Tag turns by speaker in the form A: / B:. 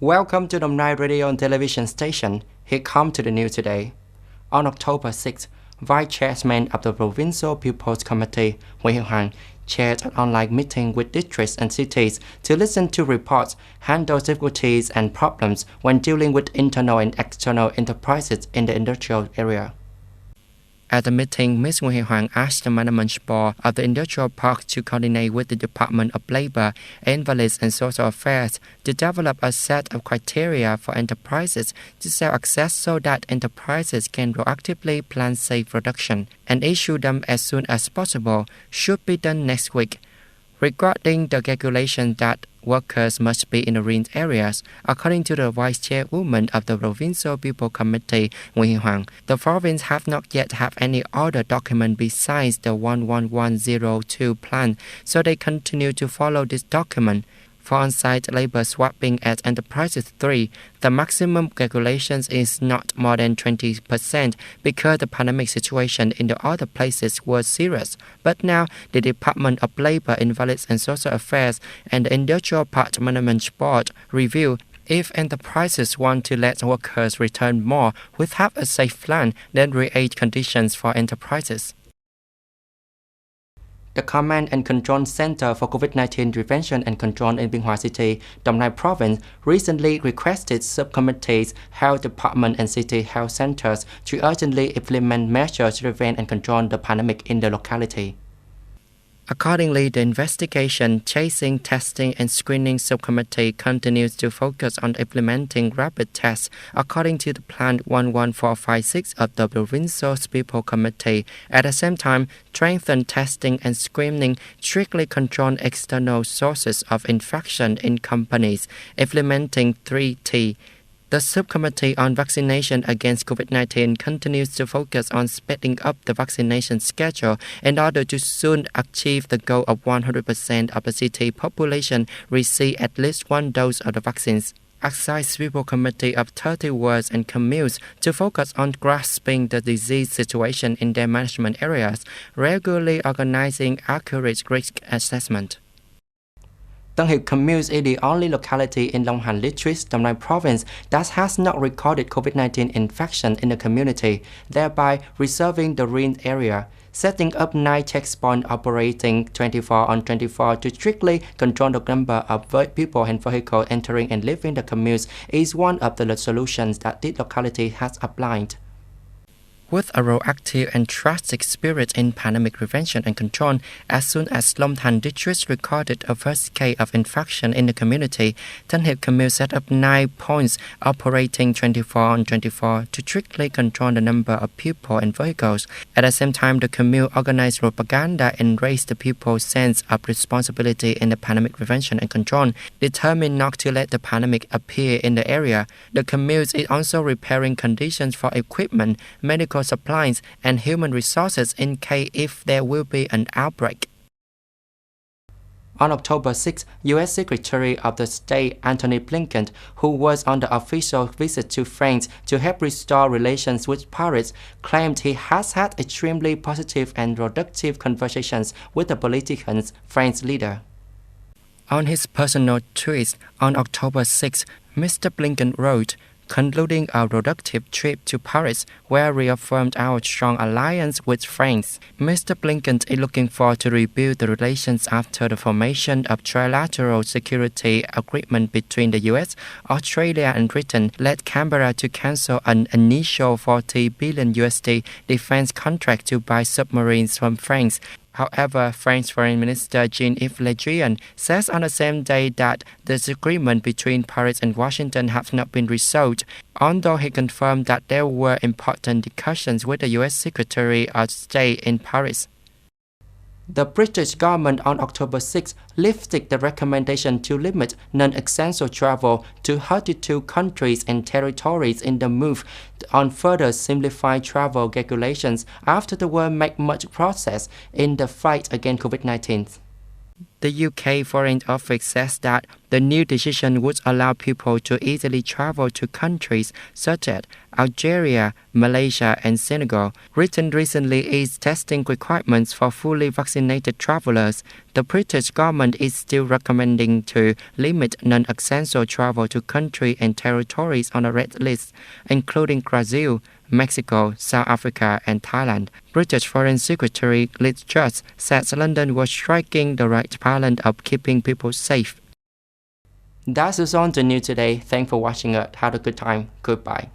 A: Welcome to the Night Radio and Television Station. Here come to the news today. On October 6th, Vice Chairman of the Provincial People's Committee, Nguyễn Hoàng, chaired an online meeting with districts and cities to listen to reports, handle difficulties and problems when dealing with internal and external enterprises in the industrial area. At the meeting, Ms. Nguyễn Hoàng asked the management board of the industrial park to coordinate with the Department of Labor, Invalid and Social Affairs to develop a set of criteria for enterprises to sell access so that enterprises can proactively plan safe production and issue them as soon as possible, should be done next week. Regarding the regulation that workers must be in the green areas, according to the Vice Chairwoman of the Provincial People Committee, Nguyễn Hoàng, the province have not yet have any other document besides the 11102 plan, so they continue to follow this document. For on-site labor swapping at Enterprises 3, the maximum regulations is not more than 20% because the pandemic situation in the other places was serious. But now, the Department of Labor, Invalid and Social Affairs and the Industrial Park Management Board review if enterprises want to let workers return more without a safe plan, then create conditions for enterprises. The Command and Control Center for COVID-19 Prevention and Control in Biên Hòa City, Đồng Nai Province, recently requested subcommittees, health department and city health centers to urgently implement measures to prevent and control the pandemic in the locality. Accordingly, the investigation, chasing, testing, and screening subcommittee continues to focus on implementing rapid tests according to the Plan 11456 of the Provincial People Committee. At the same time, strengthen testing and screening, strictly control external sources of infection in companies, implementing 3T. The Subcommittee on Vaccination against COVID-19 continues to focus on speeding up the vaccination schedule in order to soon achieve the goal of 100% of the city population receive at least one dose of the vaccines. Excise People Committee of 30 wards and communes to focus on grasping the disease situation in their management areas, regularly organizing accurate risk assessment. Tân Hiệp Commune is the only locality in Long Han District, Đồng Nai Province that has not recorded COVID-19 infection in the community, thereby reserving the green area. Setting up 9 checkpoints operating 24/24 to strictly control the number of people and vehicles entering and leaving the commune is one of the solutions that this locality has applied. With a proactive and trusting spirit in pandemic prevention and control, as soon as Long Han District recorded a first case of infection in the community, Tân Hiệp Commune set up 9 points operating 24/24 to strictly control the number of people and vehicles. At the same time, the commune organized propaganda and raised the people's sense of responsibility in the pandemic prevention and control, determined not to let the pandemic appear in the area. The commune is also preparing conditions for equipment, medical supplies, and human resources in case if there will be an outbreak. On October 6, U.S. Secretary of the State Antony Blinken, who was on the official visit to France to help restore relations with Paris, claimed he has had extremely positive and productive conversations with the political French leader. On his personal tweet on October 6, Mr. Blinken wrote, concluding our productive trip to Paris, where we reaffirmed our strong alliance with France. Mr. Blinken is looking forward to rebuild the relations after the formation of trilateral security agreement between the US, Australia, and Britain led Canberra to cancel an initial $40 billion USD defense contract to buy submarines from France. However, French Foreign Minister Jean-Yves Le Drian says on the same day that the disagreement between Paris and Washington have not been resolved, although he confirmed that there were important discussions with the U.S. Secretary of State in Paris. The British government on October 6 lifted the recommendation to limit non-essential travel to 32 countries and territories in the move on further simplified travel regulations after the world made much progress in the fight against COVID-19. The UK Foreign Office says that the new decision would allow people to easily travel to countries such as Algeria, Malaysia, and Senegal. Britain recently eased testing requirements for fully vaccinated travelers. The British government is still recommending to limit non-essential travel to countries and territories on a red list, including Brazil, Mexico, South Africa, and Thailand. British Foreign Secretary Liz Truss says London was striking the right balance of keeping people safe. That's all on the news today. Thanks for watching it. Have a good time. Goodbye.